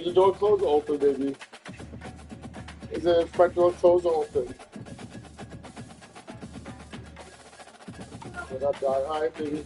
Is the door closed or open, baby? Is the front door closed or open? What up, dog? All right, baby.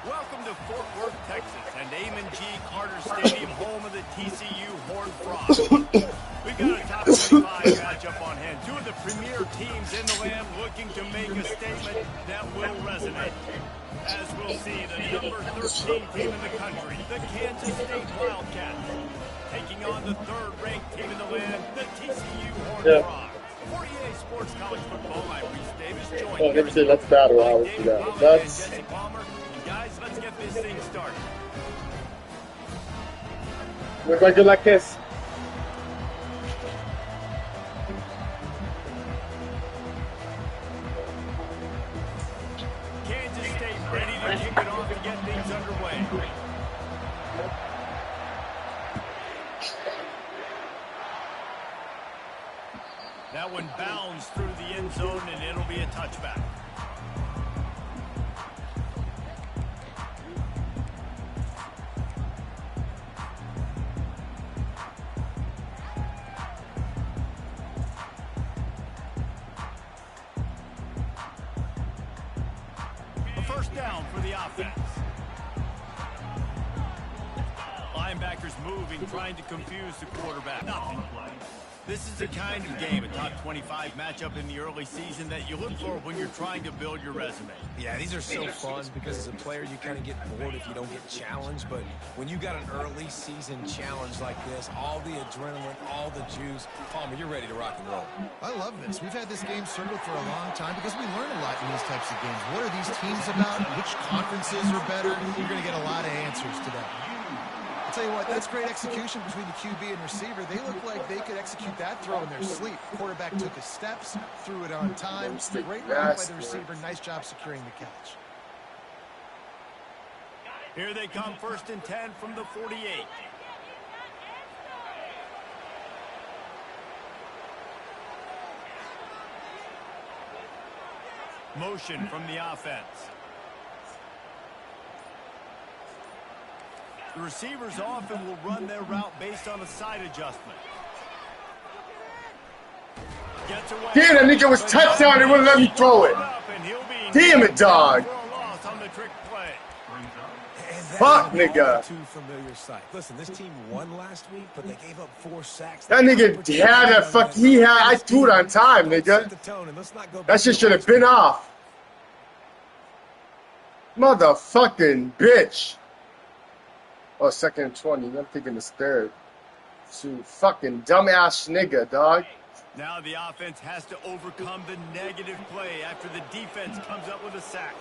Welcome to Fort Worth, Texas, and Amon G. Carter Stadium, home of the TCU Horned Frogs. We've got a top 25 matchup on hand. Two of the premier teams in the land looking to make a statement that will resonate. As we'll see, the number 13 team in the country, the Kansas State Wildcats, taking on the third-ranked team in the land, the TCU Horned Frogs. 48 Sports College Football, I'm Reese Davis, joined Oh, never said let's battle. I would do that. That's... Guys, let's get this thing started. We're going to do like this. Kansas State ready to kick it off and get things underway. That one bounds through the end zone, and it'll be a touchback. First down for the offense. Linebackers moving, trying to confuse the quarterback. Nothing. This is the kind of game, a top 25 matchup in the early season, that you look for when you're trying to build your resume. Yeah, these are so fun because as a player you kind of get bored if you don't get challenged, but when you got an early season challenge like this, all the adrenaline, all the juice, Palmer, you're ready to rock and roll. I love this. We've had this game circled for a long time because we learn a lot in these types of games. What are these teams about? Which conferences are better? You're going to get a lot of answers today. I'll tell you what, that's great execution between the QB and receiver. They look like they could execute that throw in their sleep. Quarterback took his steps, threw it on time. Great route by the receiver. Nice job securing the catch. Here they come, 1st and 10 from the 48. Motion from the offense. The receivers often will run their route based on a side adjustment. Gets away. Damn, that nigga was touchdown. They wouldn't let me throw it. Damn it, dog. Fuck, nigga. Listen, this team won last week, but they gave up 4 sacks. That nigga had that fuck. He had. I threw it on time, nigga. That shit should have been off. Motherfucking bitch. Oh, 2nd and 20. I'm thinking it's 3rd. Shoot, fucking dumbass nigga, dog. Now the offense has to overcome the negative play after the defense comes up with a sack.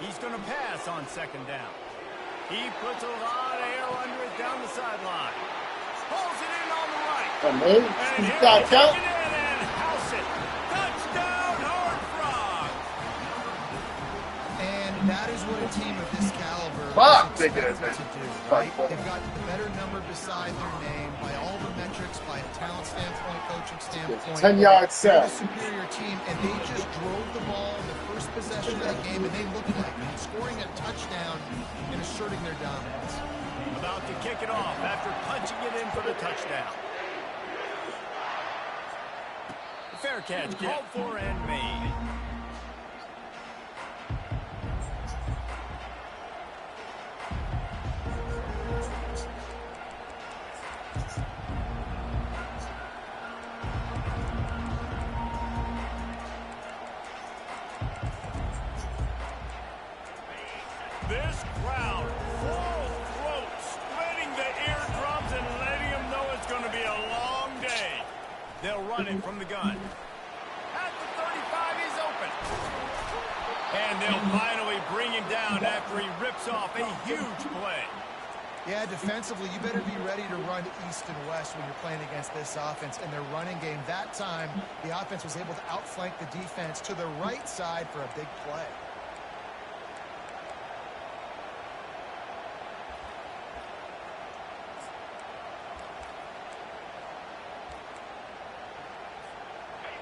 He's going to pass on 2nd down. He puts a lot of air under it down the sideline. Pulls it in on the right. Come in. And Got that. And house it. Touchdown, Horned Frogs. And that is what a team of this caliber Fuck, is expected to do, right? They've got the better number beside their name by all the metrics, by a talent standpoint, coaching standpoint. 10-yard set. They're a superior team, and they just drove the ball in the first possession of the game, and they looked like it, scoring a touchdown and asserting their dominance. About to kick it off after punching it in for the touchdown. Fair catch called for and made. This crowd, full throat, splitting the eardrums and letting them know it's going to be a long day. They'll run it from the gun. At the 35, he's open. And they'll finally bring him down after he rips off a huge play. Yeah, defensively, you better be ready to run east and west when you're playing against this offense and their running game. That time, the offense was able to outflank the defense to the right side for a big play.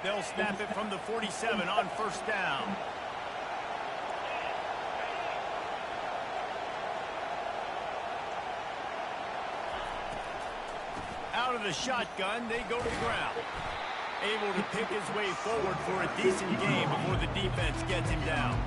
They'll snap it from the 47 on first down. Out of the shotgun, they go to the ground. Able to pick his way forward for a decent game before the defense gets him down.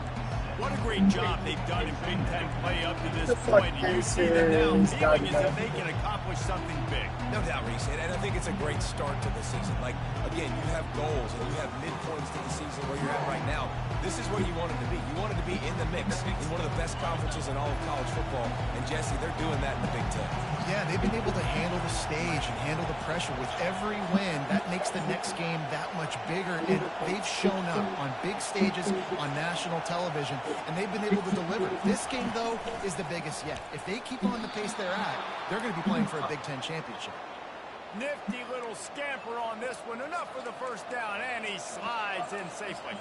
What a great job they've done in Big Ten play up to this point. And you see them now feeling as if they can accomplish something big. No doubt, Reese, and I think it's a great start to the season. Like, again, you have goals and you have midpoints to the season where you're at right now. This is where you wanted to be. You wanted to be in the mix in one of the best conferences in all of college football. And, Jesse, they're doing that in the Big Ten. Yeah, they've been able to handle the stage and handle the pressure. With every win, that makes the next game that much bigger. And they've shown up on big stages on national television, and they've been able to deliver. This game, though, is the biggest yet. If they keep on the pace they're at, they're going to be playing for a Big Ten championship. Nifty little scamper on this one. Enough for the first down, and he slides in safely.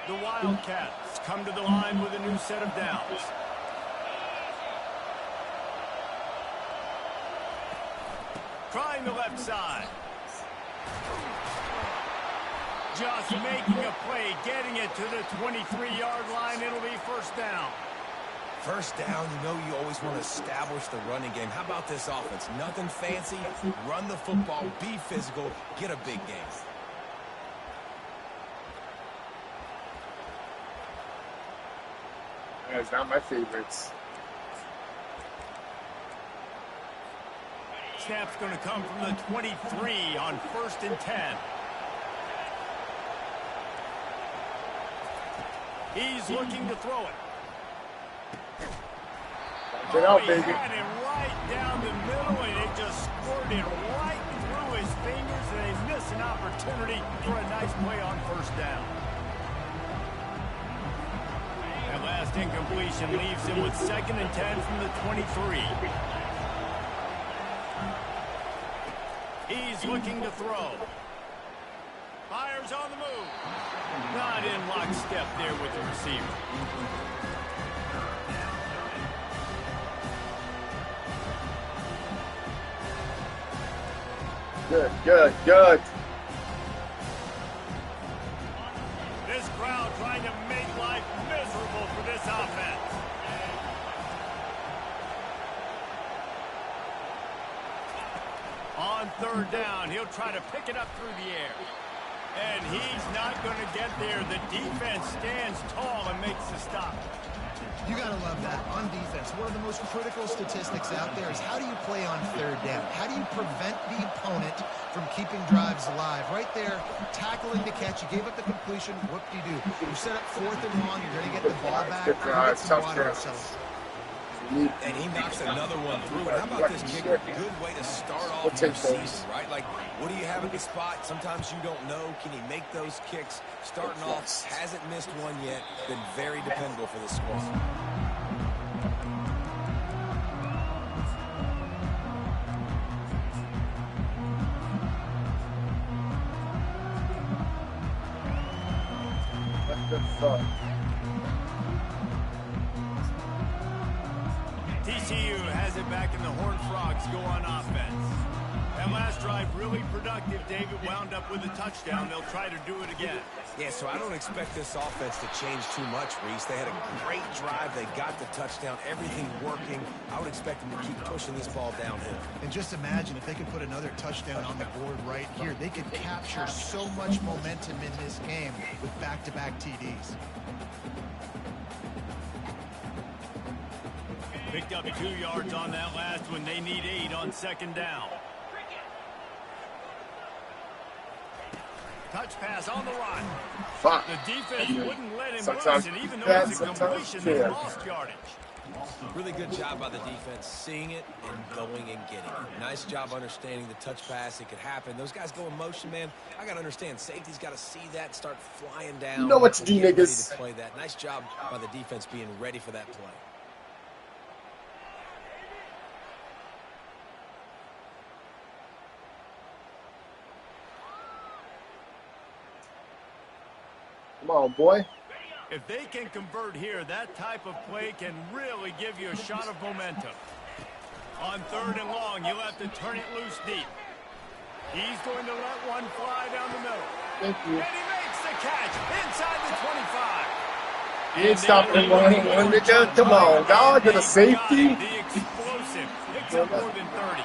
The Wildcats come to the line with a new set of downs. Trying the left side. Just making a play, getting it to the 23-yard line. It'll be first down. First down, you know you always want to establish the running game. How about this offense? Nothing fancy. Run the football, be physical, get a big game. It's not my favorites. Snap's going to come from the 23 on 1st and 10. He's looking to throw it. Get out, he baby. had it right down the middle, and it just squirted right through his fingers, and they miss an opportunity for a nice play on first down. That last incompletion leaves him with 2nd and 10 from the 23. He's looking to throw. Fires on the move. Not in lockstep there with the receiver. Good, good, good. This crowd trying to make life miserable for this offense. On 3rd down, he'll try to pick it up through the air. And he's not going to get there. The defense stands tall and makes the stop. You got to love that. On defense, one of the most critical statistics out there is how do you play on 3rd down? How do you prevent the opponent from keeping drives alive? Right there, tackling the catch. You gave up the completion. What do? You set up 4th and long. You're going to get the ball back. You're going to get some water. And he knocks another one through. And how about this kicker? Good way to start off your season, right? Like, what do you have at the spot? Sometimes you don't know. Can he make those kicks? Starting off, hasn't missed one yet. Been very dependable for this squad. What the fuck? TCU has it back and the Horned Frogs go on offense. That last drive really productive. David wound up with a touchdown. They'll try to do it again. Yeah, so I don't expect this offense to change too much, Reese. They had a great drive. They got the touchdown. Everything working. I would expect them to keep pushing this ball downhill. And just imagine if they could put another touchdown on the board right here. They could capture so much momentum in this game with back-to-back TDs. Picked up 2 yards on that last one. They need 8 on 2nd down. Touch pass on the run. Fuck. The defense wouldn't let him Sometimes rush it, even though bad, it's a sometimes completion. They good. lost yardage. Really good job by the defense, seeing it and going and getting it. Nice job understanding the touch pass. It could happen. Those guys go in motion, man. I got to understand. Safety's got to see that, start flying down. You know what to do, get ready niggas. to play that. Nice job by the defense being ready for that play. Come on, boy. If they can convert here, that type of play can really give you a shot of momentum. On 3rd and long, you'll have to turn it loose deep. He's going to let one fly down the middle. Thank you. And he makes the catch inside the 25. He ain't stopping one nigga. Come on, dog. Get a safety. The explosive picks up more than 30.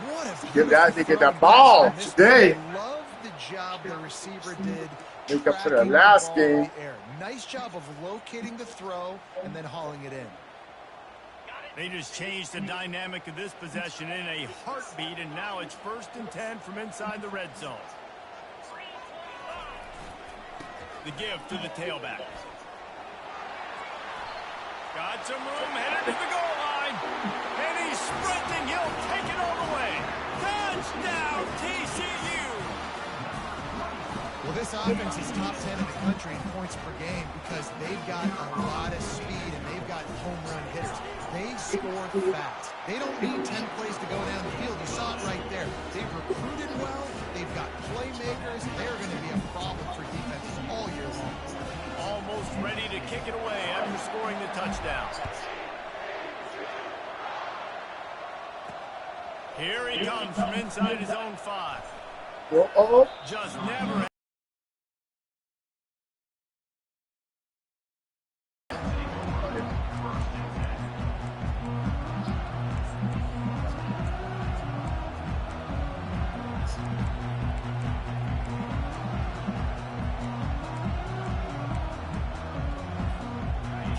What a Give that beautiful nigga the throw ball this today. I love the job the receiver did. Make up for the tracking last ball in game. the air. Nice job of locating the throw and then hauling it in. They just changed the dynamic of this possession in a heartbeat, and now it's 1st and 10 from inside the red zone. The give to the tailback. Got some room, headed to the goal line. And he's sprinting. He'll take it all the way. Touchdown, TCU. Well, this offense is top 10 in the country in points per game because they've got a lot of speed and they've got home run hitters. They score fast. They don't need 10 plays to go down the field. You saw it right there. They've recruited well. They've got playmakers. They're going to be a problem for defenses all year long. Almost ready to kick it away after scoring the touchdown. Here he comes from inside his own 5. Just never.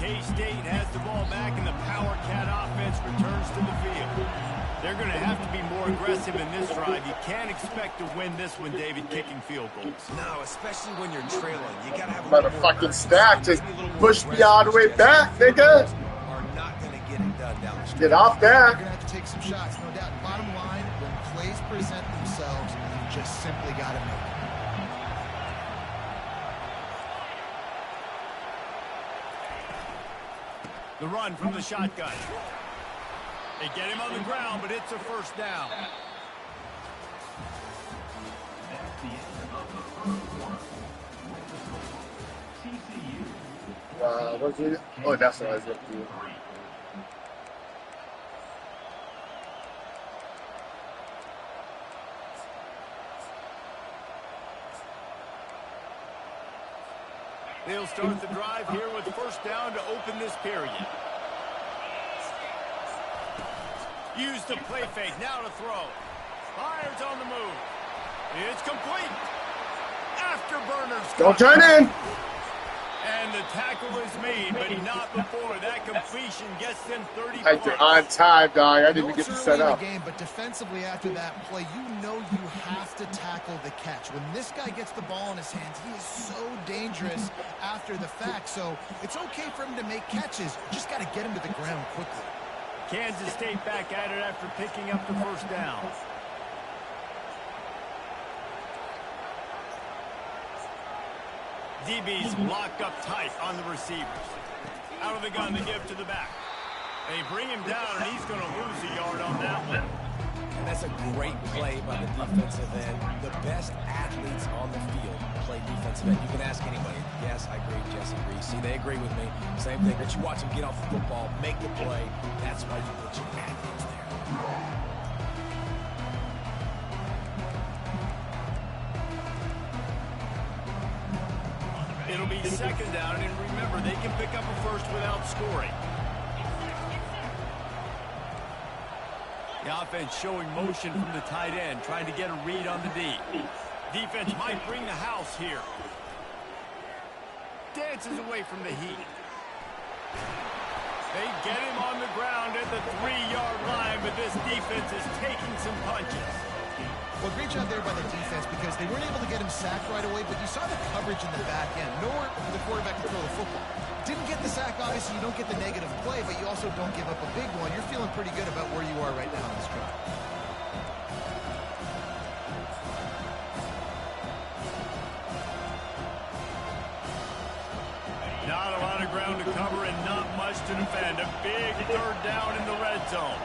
K-State has the ball back, and the Power Cat offense returns to the field. They're going to have to be more aggressive in this drive. You can't expect to win this one, David, kicking field goals. No, especially when you're trailing. You got to have a Motherfucking stack to push me all the way back, nigga. Are not going to get it done down the street. Get off You're that. going to have to take some shots, no doubt. Bottom line, when plays present themselves, you just simply got to make it. The run from the shotgun. They get him on the ground, but it's a 1st down. What's it? Oh, that's what I was looking for. They'll start the drive here with 1st down to open this period. Use the play fake, now to throw. Fires on the move. It's complete. Afterburners. Don't turn in. And the tackle is made, but not before. That completion gets them 30 Like you're points. on time, dog. I didn't even No, get it's to early set in up. the game, but defensively after that play, you know you have to tackle the catch. When this guy gets the ball in his hands, he is so dangerous after the fact. So it's okay for him to make catches. You just got to get him to the ground quickly. Kansas State back at it after picking up the 1st down. DB's locked up tight on the receivers. Out of the gun to give to the back. They bring him down, and he's going to lose a yard on that one. And that's a great play by the defensive end. The best athletes on the field play defensive end. You can ask anybody. Yes, I agree. Jesse agrees. See, they agree with me. Same thing. But you watch them get off the football, make the play. That's why you put your athletes there. It'll be 2nd down, and remember, they can pick up a 1st without scoring. The offense showing motion from the tight end, trying to get a read on the D. Defense might bring the house here. Dances away from the heat. They get him on the ground at the 3-yard line, but this defense is taking some punches. Well, great job there by the defense because they weren't able to get him sacked right away, but you saw the coverage in the back end. Nowhere for the quarterback to throw the football. Didn't get the sack, obviously you don't get the negative play, but you also don't give up a big one. You're feeling pretty good about where you are right now in this drive. Not a lot of ground to cover and not much to defend. A big third down in the red zone.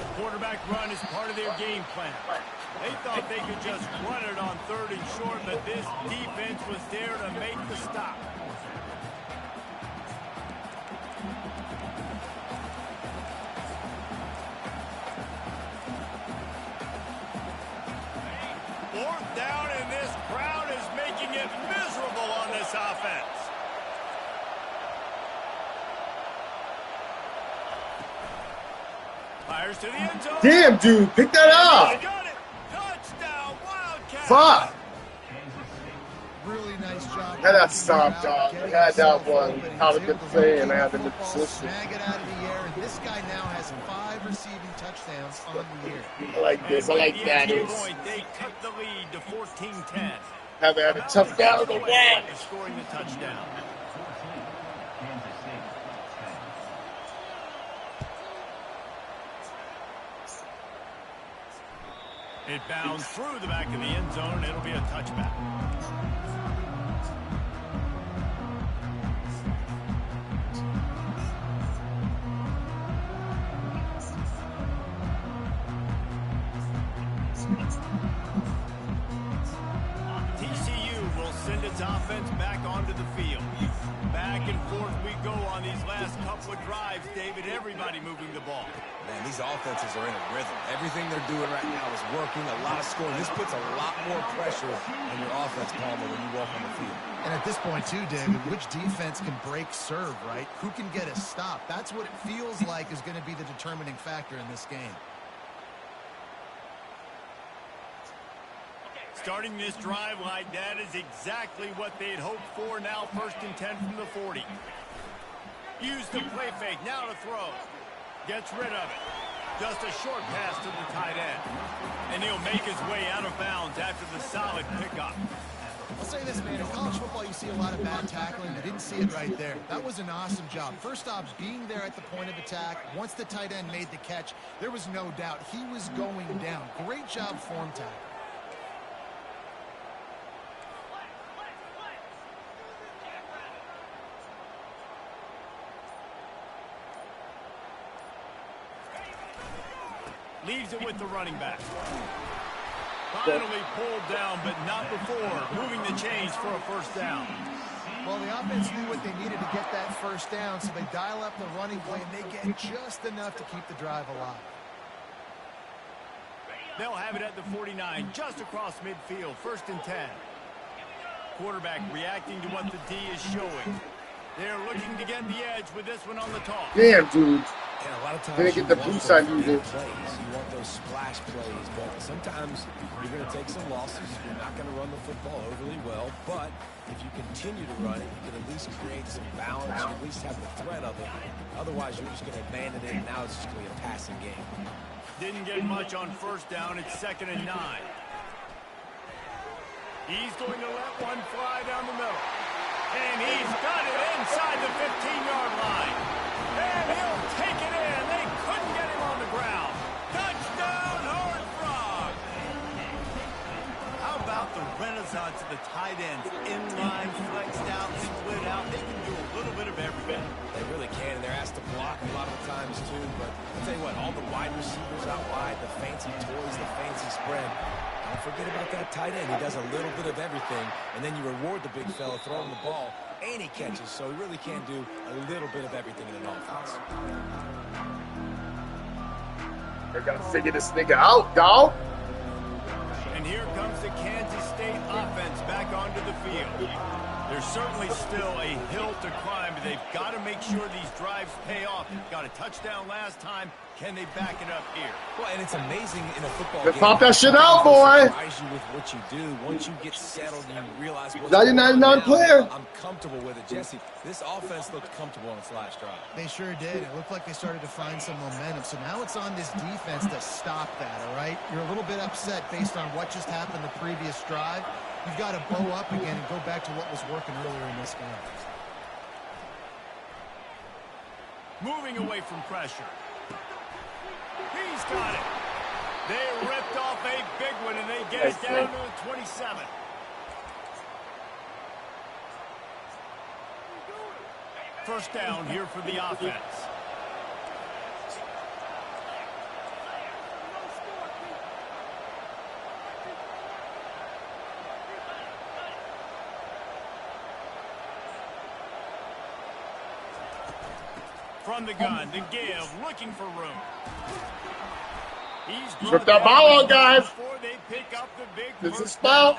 The quarterback run is part of their game plan. They thought they could just run it on 3rd and short, but this defense was there to make the stop. Fourth down, and this crowd is making it miserable on this offense. Fires to the end zone. Damn, dude, pick that up. Got it. Touchdown, Wildcats. Fuck. Really nice job. Had that stop, dog. I had that one. How to good play, and I had the position. Snag it out of the air, and this guy now has 5 receiving touchdowns on the year. I like this. I like that. They cut the lead to 14-10. Haven't had a tough down in the way. Scoring the touchdown. It bounds through the back of the end zone, and it'll be a touchback. TCU will send its offense back onto the field. Back and forth we go on these last couple of drives, David. Everybody moving the ball. Man, these offenses are in a rhythm. Everything they're doing right now is working. A lot of scoring. This puts a lot more pressure on your offense, Palmer, when you walk on the field. And at this point, too, David, which defense can break serve, right? Who can get a stop? That's what it feels like is going to be the determining factor in this game. Starting this drive like that is exactly what they'd hoped for. Now 1st and 10 from the 40. Use the play fake. Now to throw. Gets rid of it. Just a short pass to the tight end. And he'll make his way out of bounds after the solid pickup. I'll say this, man. In college football, you see a lot of bad tackling. You didn't see it right there. That was an awesome job. First off, being there at the point of attack. Once the tight end made the catch, there was no doubt he was going down. Great job form tackle. Leaves it with the running back. Finally pulled down, but not before. Moving the chains for a first down. Well, the offense knew what they needed to get that first down, so they dial up the running play, and they get just enough to keep the drive alive. They'll have it at the 49, just across midfield. 1st and 10. Quarterback reacting to what the D is showing. They're looking to get the edge with this one on the toss. Damn, dude. And a lot of times Didn't get the boost I needed. You want those splash plays, but sometimes you're going to take some losses. You're not going to run the football overly well, but if you continue to run it, you can at least create some balance. You at least have the threat of it. Otherwise, you're just going to abandon it, and now it's just going to be a passing game. Didn't get much on first down. It's 2nd and 9. He's going to let one fly down the middle. And he's got it inside the 15-yard line. And he'll take it in. They couldn't get him on the ground. Touchdown, Horned Frog. How about the renaissance of the tight ends? Inline, flexed out, split out. They can do a little bit of everything. They really can, and they're asked to block a lot of times, too. But I'll tell you what, all the wide receivers out wide, the fancy toys, the fancy spread, don't forget about that tight end. He does a little bit of everything, and then you reward the big fella throwing the ball, and he catches, so he really can do a little bit of everything in an offense. They gotta figure this nigga out, dog. And here comes the Kansas State offense back onto the field. There's certainly still a hill to climb, but they've got to make sure these drives pay off. Got a touchdown last time. Can they back it up here? Well, and it's amazing in a football They game. pop that shit out, boy. Surprise you with what you do. Once you get settled and you realize what's Now you're going on 99 now, player. I'm comfortable with it, Jesse. This offense looked comfortable on its last drive. They sure did. It looked like they started to find some momentum. So now it's on this defense to stop that, all right? You're a little bit upset based on what just happened the previous drive. You've got to bow up again and go back to what was working earlier in this game. Moving away from pressure. He's got it. They ripped off a big one, and they get it down to the 27. First down here for the offense. From the gun to give, looking for room. He's Rip that ball on, guys. Before they pick up the big This is foul.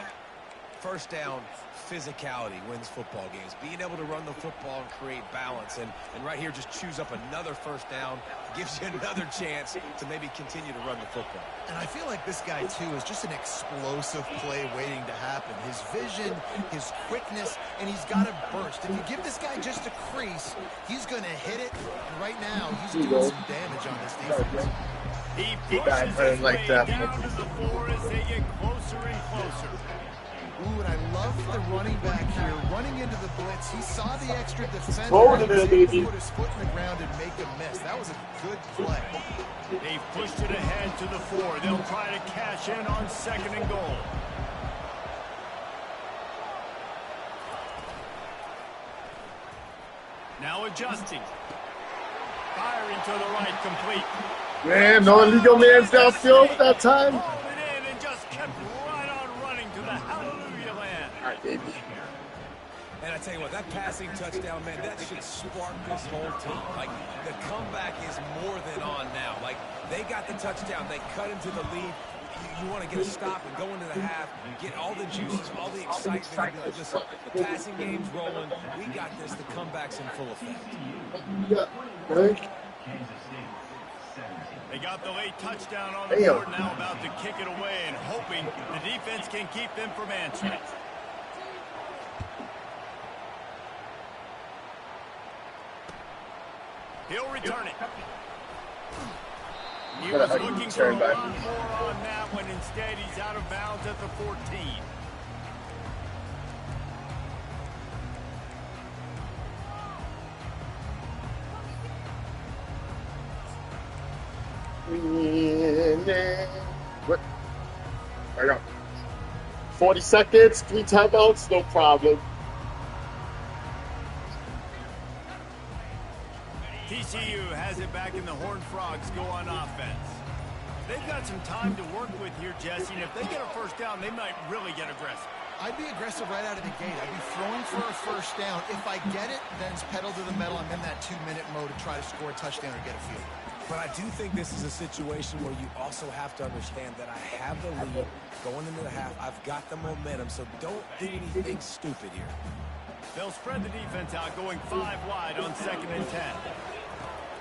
First down, physicality wins football games. Being able to run the football and create balance. And right here, just choose up another first down. Gives you another chance to maybe continue to run the football. And I feel like this guy, too, is just an explosive play waiting to happen. His vision, his quickness, and he's got a burst. If you give this guy just a crease, he's going to hit it. And right now, he's doing some damage on this defense. He pushes his way down to the floor as they get closer and closer. Ooh, and I love the running back here, running into the blitz. He saw the extra defender Hold and it, was able to baby. put his foot in the ground and make a miss. That was a good play. They've pushed it ahead to the 4. They'll try to cash in on 2nd and goal. Now adjusting. Firing to the right, complete. Man, no illegal man's downfield at that time. Hauled it in and just kept right on running to the hallelujah land. All right, baby. And I tell you what, that passing touchdown, man, that should spark this whole team. Like, the comeback is more than on now. Like, they got the touchdown. They cut into the lead. You want to get a stop and go into the half, get all the juices, all the excitement. Listen, the passing game's rolling. We got this. The comeback's in full effect. They got the late touchdown on the board, now about to kick it away and hoping the defense can keep them from answering. He'll return it. He was looking for a lot more on that one. Instead, he's out of bounds at the 14. What? I got 40 seconds, 3 timeouts, no problem. TCU has it back in the Horned Frogs go on offense. They've got some time to work with here, Jesse, and if they get a first down, they might really get aggressive. I'd be aggressive right out of the gate. I'd be throwing for a first down. If I get it, then it's pedal to the metal. I'm in that 2-minute mode to try to score a touchdown or get a field. But I do think this is a situation where you also have to understand that I have the lead going into the half. I've got the momentum, so don't do anything stupid here. They'll spread the defense out, going 5 wide on 2nd and 10.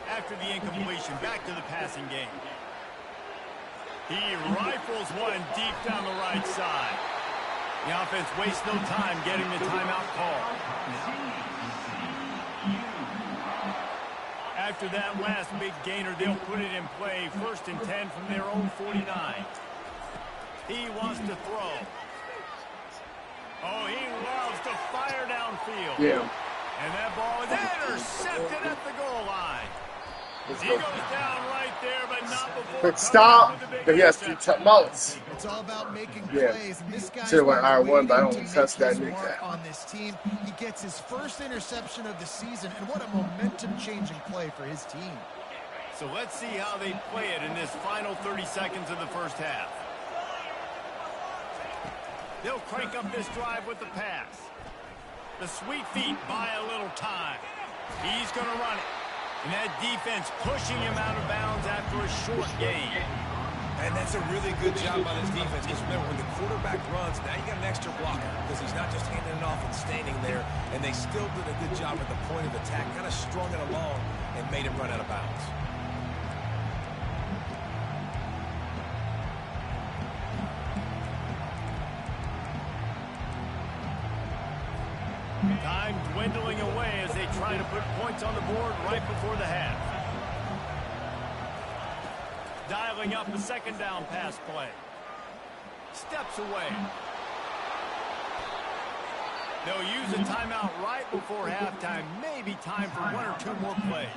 After the incompletion, back to the passing game. He rifles one deep down the right side. The offense wastes no time getting the timeout call. After that last big gainer, they'll put it in play. 1st and 10 from their own 49. He wants to throw. Oh, he loves to fire downfield. Yeah. And that ball is intercepted at the goal line. He goes down right there, but not before. Quick stop. He has 3 timeouts. It's all about making plays. And this guy Should've went R1, but I don't trust that nigga. on this team. He gets his first interception of the season, and what a momentum-changing play for his team. So let's see how they play it in this final 30 seconds of the first half. They'll crank up this drive with the pass. The sweet feet buy a little time. He's going to run it. And that defense pushing him out of bounds after a short gain. And that's a really good job by this defense. Because remember, when the quarterback runs, now you got an extra blocker. Because he's not just handing it off and standing there. And they still did a good job at the point of attack. Kind of strung it along and made him run out of bounds. Time dwindling away as they try to put points on the board right before the half. Dialing up the 2nd down pass play. Steps away. They'll use a timeout right before halftime. Maybe time for 1 or 2 more plays.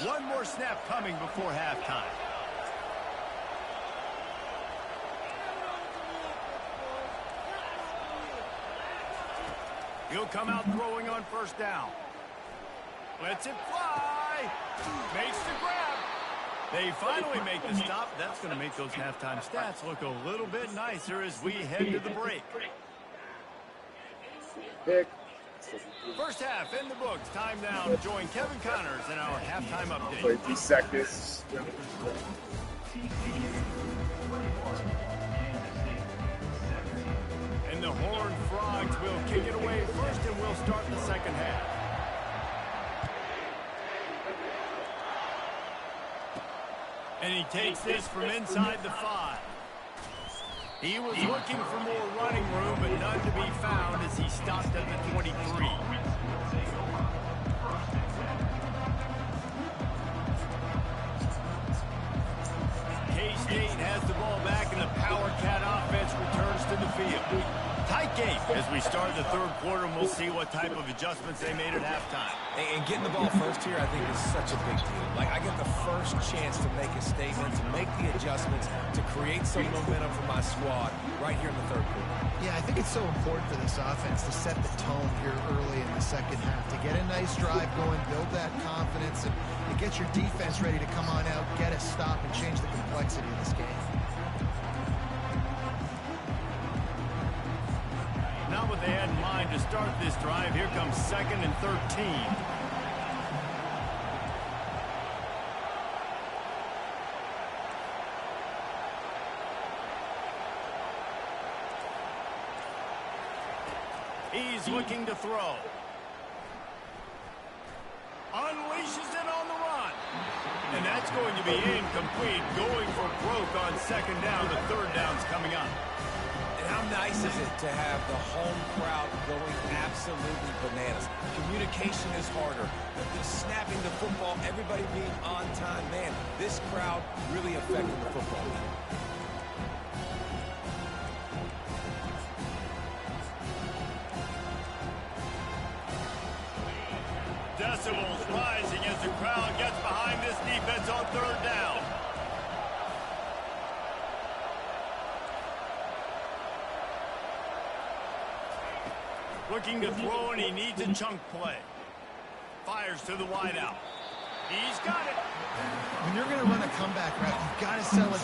One more snap coming before halftime. He'll come out throwing on first down. Lets it fly. Makes the grab. They finally make the stop. That's going to make those halftime stats look a little bit nicer as we head to the break. Pick. First half in the books. Time now to join Kevin Connors in our halftime update. Play 3 seconds. And the Horned Frogs will kick it away first, and we'll start the second half. And he takes this from inside the 5. He was looking for more running room, but none to be found as he stopped at the 23. K-State has the ball back, and the Power Cat offense returns to the field. Tight game as we start the third quarter, and we'll see what type of adjustments they made at halftime. And getting the ball first here, I think, is such a big deal. Like, I get the first chance to make a statement, to make the adjustments, to create some momentum for my squad right here in the third quarter. Yeah, I think it's so important for this offense to set the tone here early in the second half, to get a nice drive going, build that confidence, and get your defense ready to come on out, get a stop, and change the complexity of this game. Not what they had in mind to start this drive. Here comes 2nd and 13. He's looking to throw. Unleashes it on the run. And that's going to be incomplete. Going for broke on 2nd down. The 3rd down's coming up. And how nice is it to have the home crowd going absolutely bananas? Communication is harder. The snapping the football, everybody being on time. Man, this crowd really affecting the football game. Decibels rising as the crowd gets behind this defense on 3rd down. Looking to throw, and he needs a chunk play. Fires to the wideout. He's got it. When you're going to run a comeback route, you've got to sell it.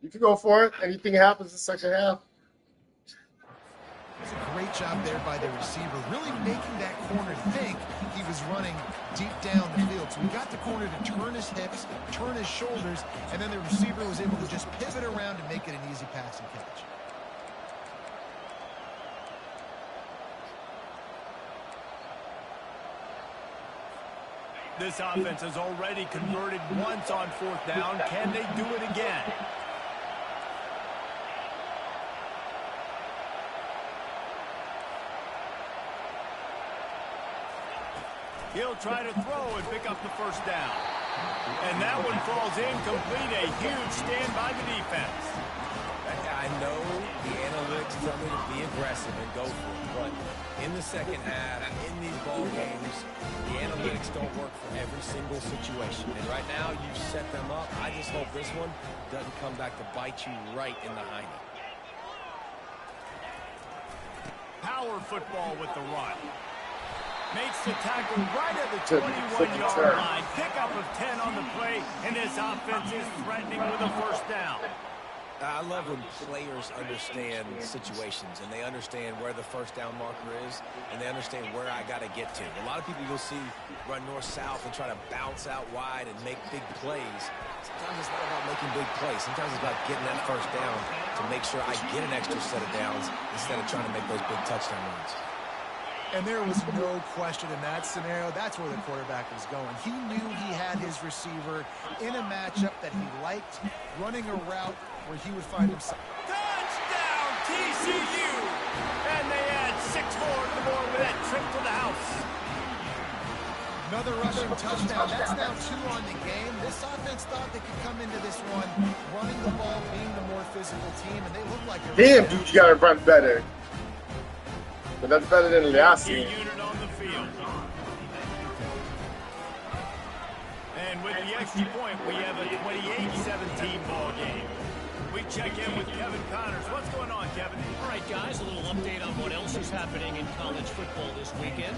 You can go for it. Anything happens in the second half. It's a great job there by the receiver, really making that corner think he was running deep down the field. So he got the corner to turn his hips, turn his shoulders, and then the receiver was able to just pivot around and make it an easy pass and catch. This offense has already converted once on 4th down. Can they do it again? He'll try to throw and pick up the 1st down. And that one falls incomplete. A huge stand by the defense. I know the analytics tell me to be aggressive and go for it, but in the second half, in these ball games, the analytics don't work for every single situation. And right now, you set them up. I just hope this one doesn't come back to bite you right in the hiney. Power football with the run. Makes the tackle right at the 21-yard line. Pickup of 10 on the play, and this offense is threatening with a 1st down. I love when players understand situations, and they understand where the 1st down marker is, and they understand where I got to get to. A lot of people you'll see run north-south and try to bounce out wide and make big plays. Sometimes it's not about making big plays. Sometimes it's about getting that 1st down to make sure I get an extra set of downs instead of trying to make those big touchdown runs. And there was no question in that scenario. That's where the quarterback was going. He knew he had his receiver in a matchup that he liked, running a route where he would find himself. Touchdown, TCU! And they add 6 more to the board with that trip to the house. Another rushing touchdown. That's now 2 on the game. This offense thought they could come into this one running the ball, being the more physical team, and they look like they're... Damn, dude, you gotta run better. But that's better than the last game. Unit on the field. And with the extra point, we have a 28-17 ball game. We check in with Kevin Connors. What's going on, Kevin? All right, guys, a little update on what else is happening in college football this weekend.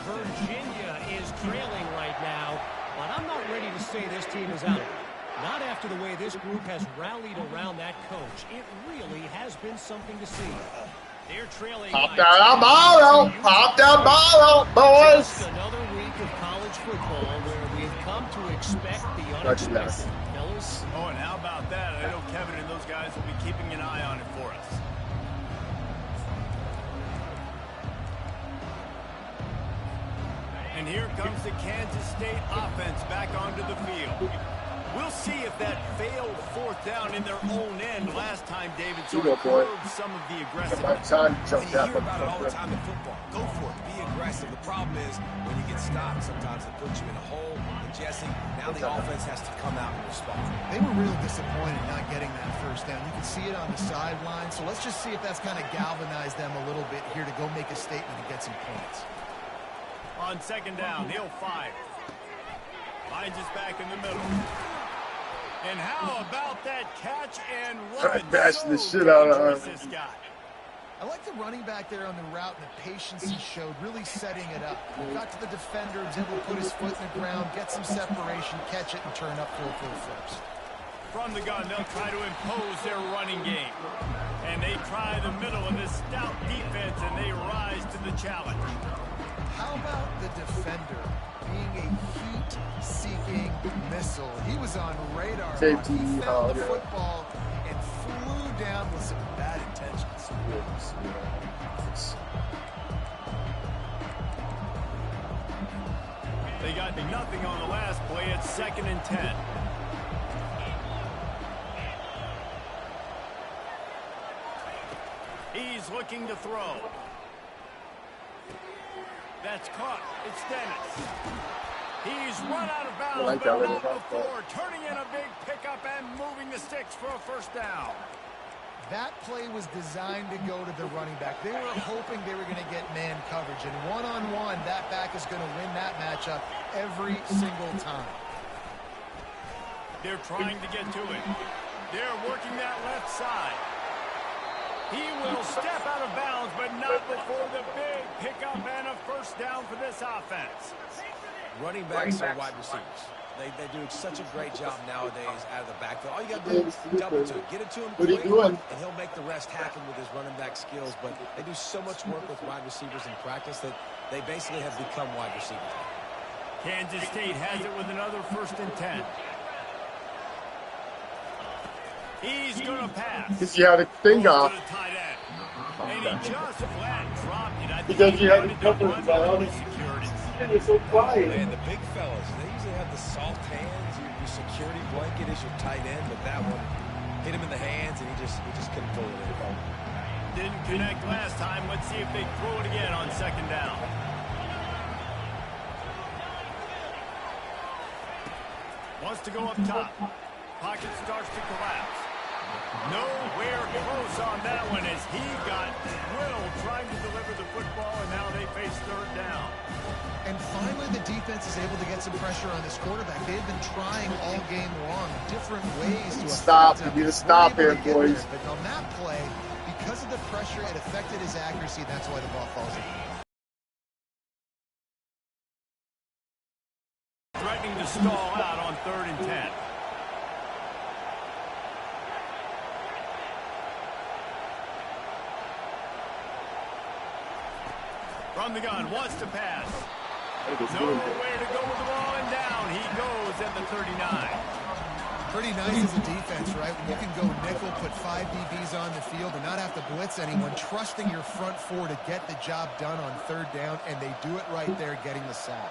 Virginia is trailing right now, but I'm not ready to say this team is out. Not after the way this group has rallied around that coach. It really has been something to see. They're trailing. Pop that ball out. Pop that ball out, boys. Just another week of college football where we've come to expect the unexpected. Fellas. Oh, and how about that? I know Kevin and those guys will be keeping an eye on it for us. And here comes the Kansas State offense back onto the field. We'll see if that failed 4th down in their own end last time, David, sort of curbed some of the aggressiveness. You hear about it all the time in football. Go for it. Be aggressive. The problem is when you get stopped, sometimes it puts you in a hole. And Jesse, now the offense has to come out and respond. They were real disappointed not getting that 1st down. You can see it on the sideline. So let's just see if that's kind of galvanized them a little bit here to go make a statement and get some points. On 2nd down, he'll fire. Finds us back in the middle. And how about that catch and run? Bash the shit out of this guy. I like the running back there on the route and the patience he showed, really setting it up. Got to the defender, was able to put his foot in the ground, get some separation, catch it, and turn upfield for the 1st. From the gun, they'll try to impose their running game. And they try the middle of this stout defense, and they rise to the challenge. How about the defender being a heat-seeking missile? He was on radar. He found the football and flew down with some bad intentions. They got nothing on the last play. It's 2nd and 10. He's looking to throw. That's caught. It's Dennis. He's run out of bounds, but not before. Turning in a big pickup and moving the sticks for a 1st down. That play was designed to go to the running back. They were hoping they were going to get man coverage. And one-on-one, that back is going to win that matchup every single time. They're trying to get to it. They're working that left side. He will step out of bounds, but not before the big pickup and a 1st down for this offense. Running backs are wide receivers. They do such a great job nowadays out of the backfield. All you got to do is double to get it to him quick, and he'll make the rest happen with his running back skills. But they do so much work with wide receivers in practice that they basically have become wide receivers. Kansas State has it with another 1st and 10. He's going to pass. Because you had a thing off. And he just flat dropped it. I think because you had to to cover it by all these security. And you're so quiet. Man, the big fellas, they usually have the soft hands. Your security blanket is your tight end, but that one hit him in the hands, and he just couldn't pull it in. Didn't connect last time. Let's see if they throw it again on 2nd down. Wants to go up top. Pocket starts to collapse. Nowhere close on that one as he got drilled trying to deliver the football, and now they face 3rd down. And finally, the defense is able to get some pressure on this quarterback. They've been trying all game long, different ways to stop. You need to stop here, boys. But on that play, because of the pressure, it affected his accuracy. That's why the ball falls in. Threatening to stall out on 3rd and 10. From the gun, wants to pass. Nowhere to go with the ball, and down he goes at the 39. Pretty nice as a defense, right? When you can go nickel, put 5 DBs on the field and not have to blitz anyone, trusting your front four to get the job done on 3rd down, and they do it right there, getting the sack.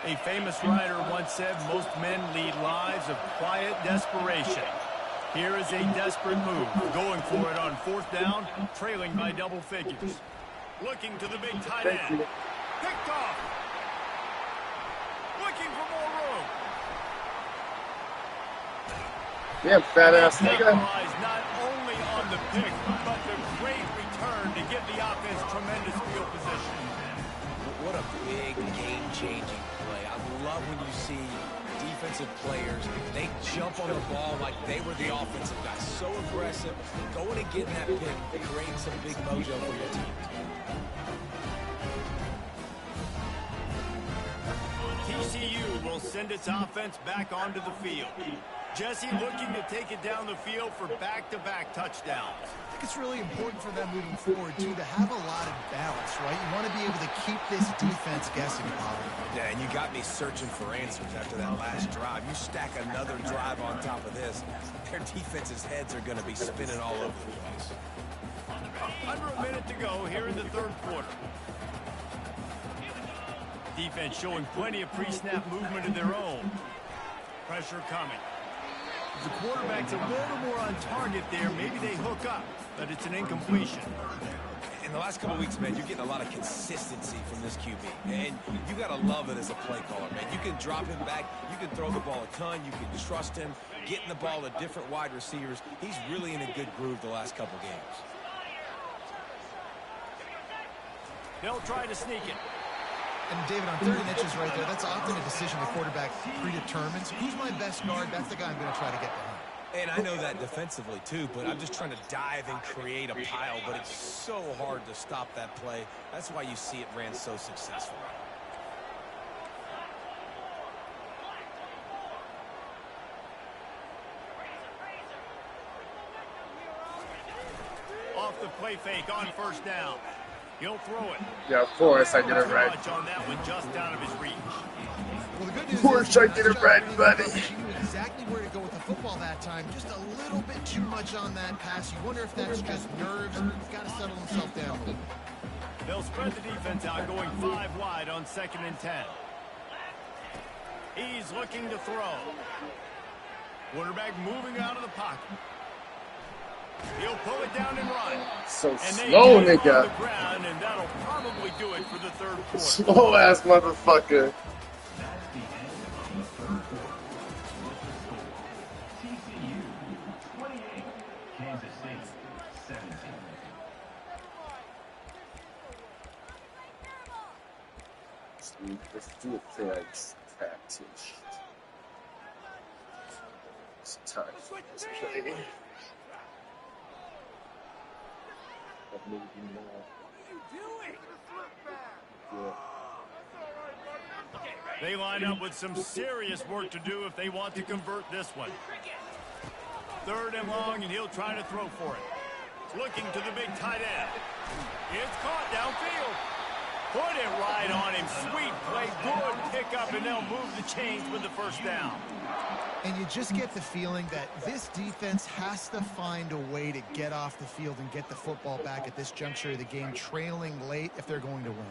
A famous writer once said, most men lead lives of quiet desperation. Here is a desperate move, going for it on 4th down, trailing by double figures. Looking to the big tight end. Picked off. Looking for more room. Damn fat ass nigga. Not only on the pick, but the great return to give the offense tremendous field position. What a big game-changing play. I love when you see defensive players, they jump on the ball like they were the offensive guys. So aggressive, going and getting that pick, creating some big mojo for your team. TCU will send its offense back onto the field. Jesse looking to take it down the field for back-to-back touchdowns. I think it's really important for them moving forward, too, to have a lot of balance, right? You want to be able to keep this defense guessing, Polly. Yeah, and you got me searching for answers after that last drive. You stack another drive on top of this, their defense's heads are going to be spinning all over the place. Under a minute to go here in the 3rd quarter. Defense showing plenty of pre-snap movement of their own. Pressure coming. The quarterback's a little more on target there. Maybe they hook up, but it's an incompletion. In the last couple weeks, man, you're getting a lot of consistency from this QB. And you got to love it as a play caller, man. You can drop him back. You can throw the ball a ton. You can trust him, getting the ball to different wide receivers. He's really in a good groove the last couple games. They'll try to sneak it. And, David, on 30 inches right there, that's often a decision the quarterback predetermines. Who's my best guard? That's the guy I'm going to try to get behind. And I know that defensively, too, but I'm just trying to dive and create a pile, but it's so hard to stop that play. That's why you see it ran so successful. Off the play fake on 1st down. He'll throw it. Yeah, of course I get it right. On that one, just out of his reach. Well, the good news of course I get it right, buddy. He knew exactly where to go with the football that time. Just a little bit too much on that pass. You wonder if that's just nerves. He's got to settle himself down a little. They'll spread the defense out, going 5 wide on 2nd and 10. He's looking to throw. Quarterback moving out of the pocket. He'll pull it down and run. So slow, nigga. Ground, and that'll probably do it for the 3rd quarter. Slow ass motherfucker. Let's do a tags tactics. It's time for this play. Maybe more. Yeah. They line up with some serious work to do if they want to convert this one. 3rd and long, and he'll try to throw for it. Looking to the big tight end. It's caught downfield. Put it right on him. Sweet play. Good pickup, and they'll move the chains with the 1st down. And you just get the feeling that this defense has to find a way to get off the field and get the football back at this juncture of the game, trailing late if they're going to win.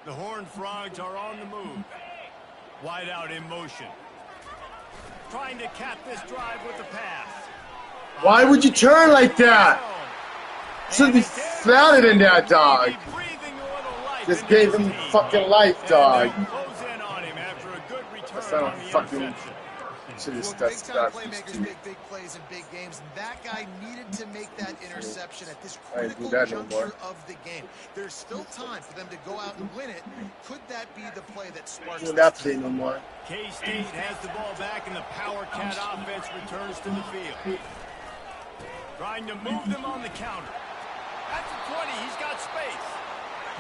The Horned Frogs are on the move. Wide out in motion. Trying to cap this drive with the pass. Why would you turn like that? Should be flatted in that, dog. Just gave him fucking life, dog. That's not a fucking... Big time playmakers make big plays in big games, and that guy needed to make that interception at this critical juncture of the game. There's still time for them to go out and win it. Could that be the play that sparks that play no more? K-State has the ball back, and the Power Cat offense returns to the field. Trying to move them on the counter. At the 20, he's got space.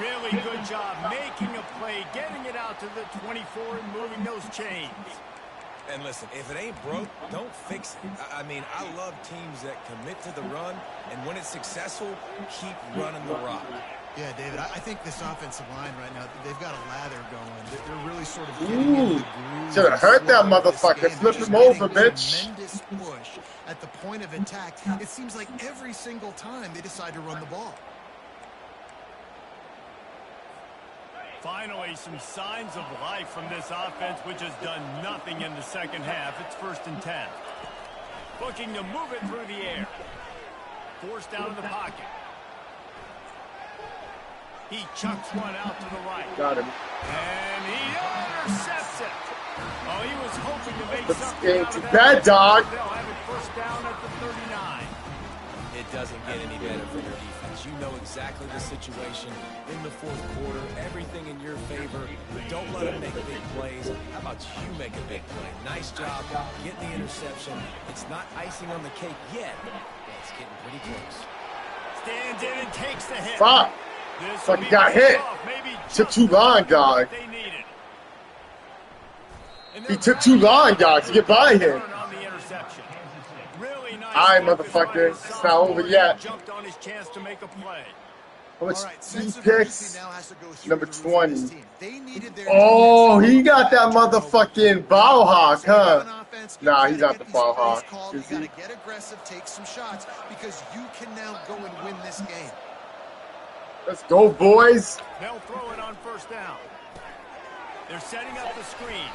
Really good job making a play, getting it out to the 24 and moving those chains. And listen, if it ain't broke, don't fix it. I mean, I love teams that commit to the run, and when it's successful, keep running the rock. Yeah, David, I think this offensive line right now, they've got a lather going. They're really sort of getting into the groove. Should have hurt that motherfucker. Flip him over, bitch. Tremendous push at the point of attack. It seems like every single time they decide to run the ball. Finally, some signs of life from this offense, which has done nothing in the second half. It's 1st and 10. Looking to move it through the air. Forced out of the pocket. He chucks one out to the right. Got him. And he intercepts it. Oh, he was hoping to make This something game out too of that. bad, dog. They'll have it 1st down at the 39. It doesn't get any better for your defense. You know exactly the situation in the 4th quarter. Everything in your favor. Don't let them make big plays. How about you make a big play? Nice job getting the interception. It's not icing on the cake yet, but it's getting pretty close. Stands in and takes the hit. Fuck. Fucking got hit. Took too long, dog. He took too long, dog, to get by him. Alright, motherfucker. It's not over yet. Jumped on his chance to make a play. How much Sense he of picks? urgency now has to go through Number the roof for this 20. team. They needed their Oh, defense. he got that motherfucking ball hawk, huh? Nah, he's not the ball hawk. You got to get aggressive, take some shots, because you can now go and win this game. Let's go, boys. They'll throw it on 1st down. They're setting up the screen.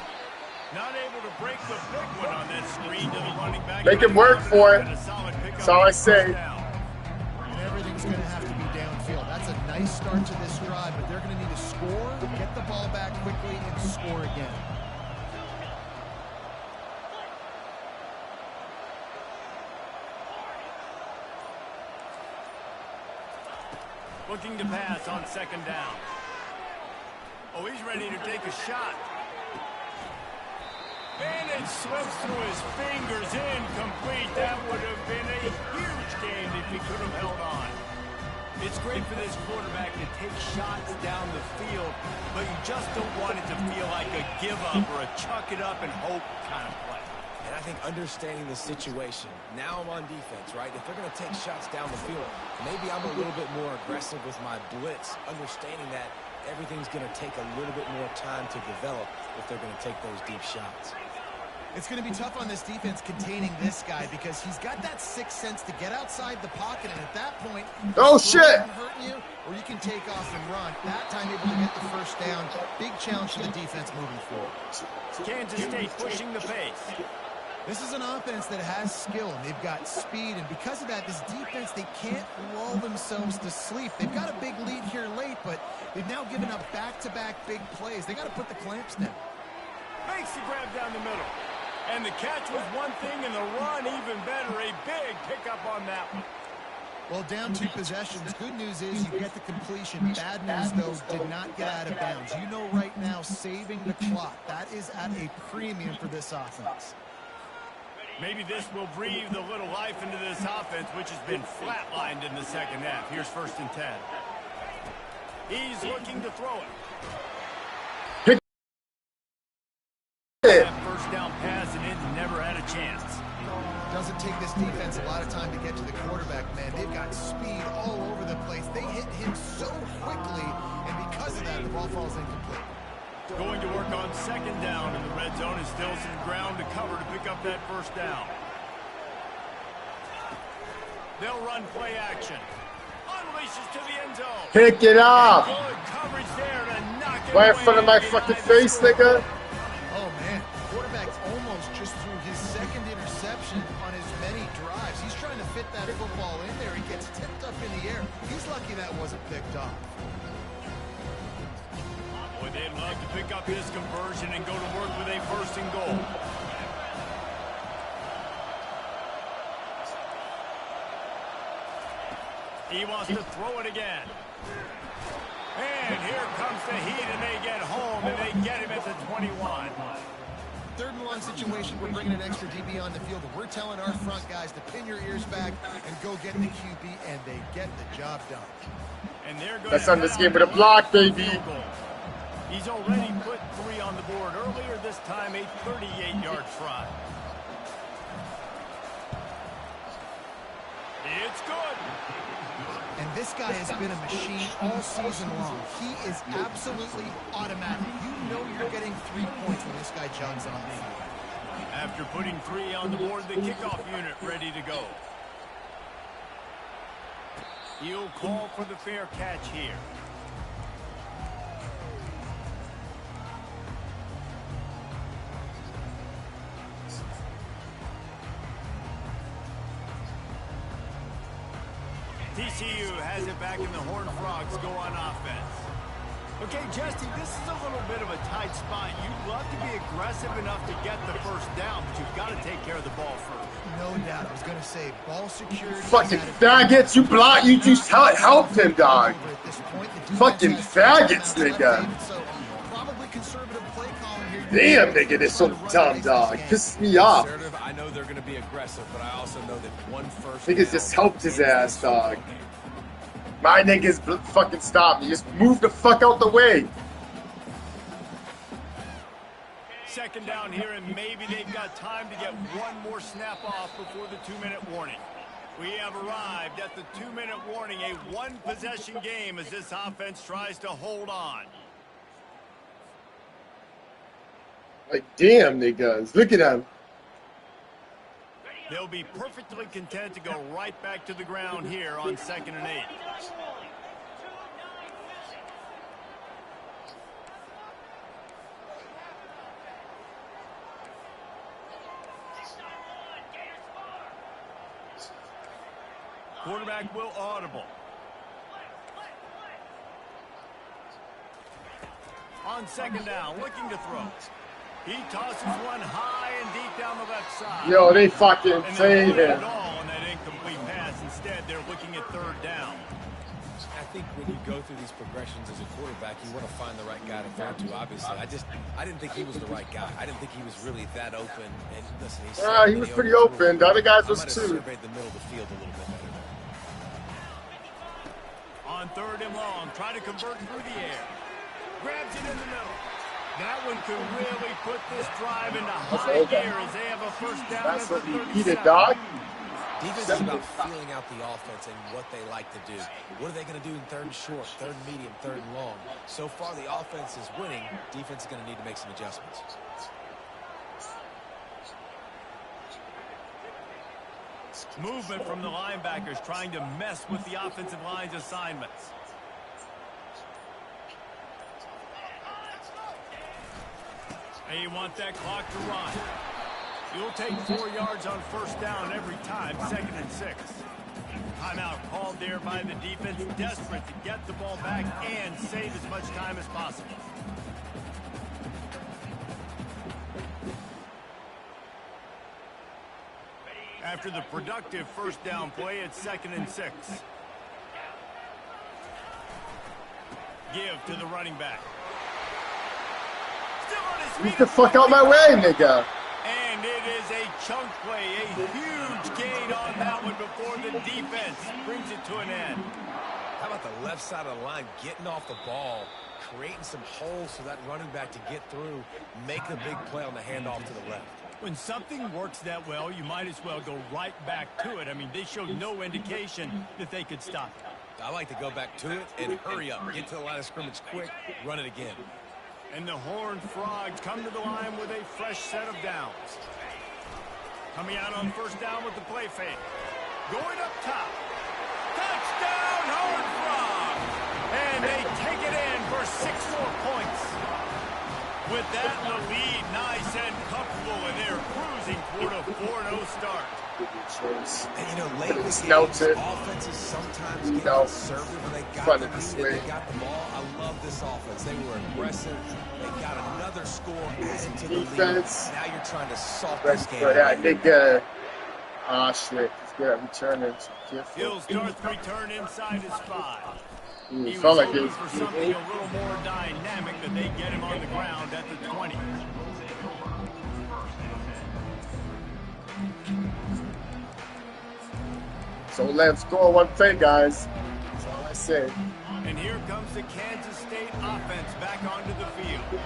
Not able to break the big one on that screen to the running back. Make him work for it. That's all I say. And everything's going to have to be downfield. That's a nice start to this drive, but they're going to need to score, get the ball back quickly, and score again. Looking to pass on 2nd down. Oh, he's ready to take a shot. And it slips through his fingers, incomplete. That would have been a huge gain if he could have held on. It's great for this quarterback to take shots down the field, but you just don't want it to feel like a give-up or a chuck it up and hope kind of play. And I think understanding the situation, now I'm on defense, right? If they're going to take shots down the field, maybe I'm a little bit more aggressive with my blitz, understanding that everything's going to take a little bit more time to develop if they're going to take those deep shots. It's going to be tough on this defense containing this guy because he's got that sixth sense to get outside the pocket, and at that point, oh shit, hurt you, or you can take off and run. That time able to get the 1st down. Big challenge for the defense moving forward. Kansas State pushing the pace. This is an offense that has skill, and they've got speed, and because of that, this defense, they can't lull themselves to sleep. They've got a big lead here late, but they've now given up back-to-back big plays. They got to put the clamps down. Makes the grab down the middle. And the catch was one thing, and the run even better. A big pickup on that one. Well, down 2 possessions. Good news is you get the completion. Bad news, though, did not get out of bounds. You know right now, saving the clock. That is at a premium for this offense. Maybe this will breathe a little life into this offense, which has been flatlined in the second half. Here's 1st and 10. He's looking to throw it. That 1st down pass, and it never had a chance. Doesn't take this defense a lot of time to get to the quarterback, man. They've got speed all over the place. They hit him so quickly, and because of that, the ball falls incomplete. Going to work on 2nd down, and the red zone is still some ground to cover to pick up that 1st down. They'll run play action. Unleashes to the end zone. Pick it up. Good coverage there to knock it Right in away front of my fucking face, nigga. Oh, man. Quarterback's almost just threw his 2nd interception on as many drives. He's trying to fit that football in there. He gets tipped up in the air. He's lucky that wasn't picked off. Boy, they'd love to pick up his conversion and go to work with a 1st and goal. He wants to throw it again. And here comes the heat, and they get home, and they get him at the 21. 3rd and long situation. We're bringing an extra DB on the field, and we're telling our front guys to pin your ears back and go get the QB, and they get the job done. And they're going Let's end this game with a block, baby. He's already put 3 on the board earlier, this time a 38-yard try. It's good. And this guy has been a machine all season long. He is absolutely automatic. You know you're getting 3 points when this guy jogs on the field. After putting 3 on the board, the kickoff unit ready to go. He'll call for the fair catch here. TCU has it back, and the Horned Frogs go on offense. Okay, Justy, this is a little bit of a tight spot. You'd love to be aggressive enough to get the first down, but you've got to take care of the ball first. No doubt. I was going to say, ball security. Fucking faggots, you block, you just helped him, dog. Fucking faggots, nigga. Damn, nigga, this so dumb, dog. Pisses me off. I know they're going to be aggressive, but I also know that one first. Niggas just helped his ass, dog. My niggas fucking stopped me. Just move the fuck out the way. Second down here, and maybe they've got time to get one more snap off before the 2-minute warning. We have arrived at the 2-minute warning, a one-possession game as this offense tries to hold on. Like, damn, niggas. Look at them. They'll be perfectly content to go right back to the ground here on 2nd and 8. Quarterback will audible. On 2nd down, looking to throw. He tosses one high and deep down the left side. Yo, they fucking played him. On that incomplete pass. Instead, they're looking at 3rd down. I think when you go through these progressions as a quarterback, you want to find the right guy to throw to, obviously. I didn't think he was the right guy. I didn't think he was really that open. And listen, he was pretty open. The other guys was too. Surveyed the middle of the field a little bit better there. On 3rd and long, try to convert through the air. Grabs it in the middle. That one could really put this drive into high gear as they have a first down. That's what he needed, dog. Defense is about feeling out the offense and what they like to do. What are they going to do in 3rd and short, 3rd and medium, 3rd and long? So far, the offense is winning. Defense is going to need to make some adjustments. Movement from the linebackers trying to mess with the offensive line's assignments. And you want that clock to run. You'll take 4 yards on 1st down every time, 2nd and 6. Timeout called there by the defense, desperate to get the ball back and save as much time as possible. After the productive 1st down play, it's 2nd and 6. Give to the running back. Get the fuck out my way, nigga. And it is a chunk play, a huge gain on that one before the defense brings it to an end. How about the left side of the line getting off the ball, creating some holes for that running back to get through, make a big play on the handoff to the left. When something works that well, you might as well go right back to it. I mean, they showed no indication that they could stop it. I like to go back to it and hurry up, get to the line of scrimmage quick, run it again. And the Horned Frogs come to the line with a fresh set of downs. Coming out on 1st down with the play fake. Going up top. Touchdown, Horned Frogs! And they take it in for 6 more points. With that, the lead nice and comfortable, and they're cruising toward a 4-0 start. And you know, late in the game, offenses sometimes get conservative when they got the lead, they got the ball. I love this offense. They were aggressive. They got another score added to the lead. Now you're trying to salt this game. I think, shit. He's good at returning. He'll start the return inside his 5. He was like looking for something a little more dynamic, that they get him on the ground at the 20. So let's score one thing, guys. That's all I say. And here comes the Kansas State offense back onto the field.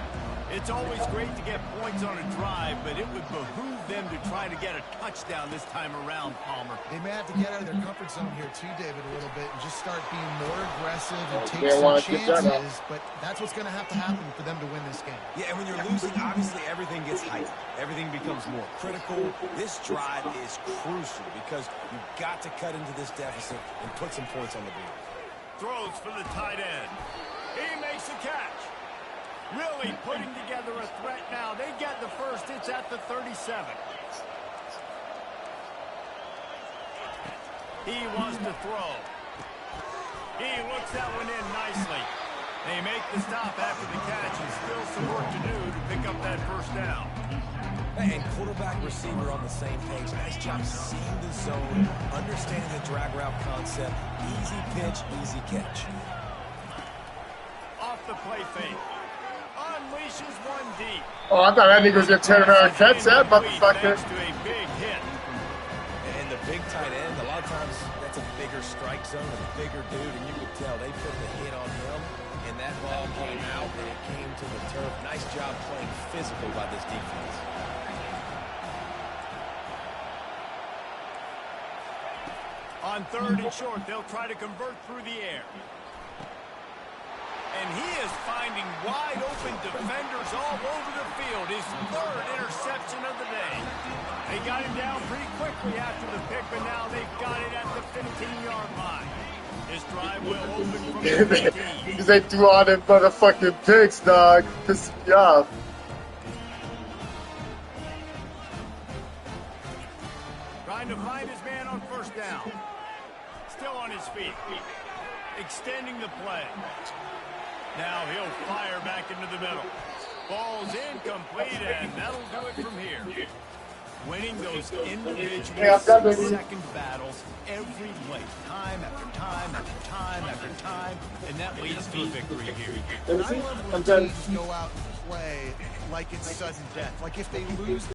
It's always great to get points on a drive, but it would behoove them to try to get a touchdown this time around, Palmer. They may have to get out of their comfort zone here too, David, a little bit and just start being more aggressive and take some chances, but that's what's going to happen for them to win this game. Yeah, and when you're losing, obviously everything gets heightened. Everything becomes more critical. This drive is crucial because you've got to cut into this deficit and put some points on the board. Throws for the tight end. He makes the catch. Really putting together a threat now. They get the first. It's at the 37. He wants to throw. He looks that one in nicely. They make the stop after the catch, and still some work to do to pick up that first down. And quarterback receiver on the same page. Nice job seeing the zone, understanding the drag route concept. Easy pitch, easy catch. Off the play fake. Unleashes one deep. Oh, I thought that nigga was going to turn around and catch that motherfucker. To a big hit. And the big tight end, a lot of times that's a bigger strike zone, a bigger dude, and you could tell they put the hit on him, and that ball came out, and it came to the turf. Nice job playing physical by this defense. On third and short, they'll try to convert through the air. And he is finding wide open defenders all over the field. His third interception of the day. They got him down pretty quickly after the pick, but now they've got it at the 15-yard line. This drive will open from the 15. Because they threw all them motherfucking picks, dog. Piss me off. Trying to find his man on first down. Still on his feet. Extending the play. Now he'll fire back into the middle. Ball's incomplete, and that'll do it from here. Winning those individual 6-second battles every play, time after time after time after time, and that leads to a victory here. And I love when teams go out and play like it's sudden death. Like if they lose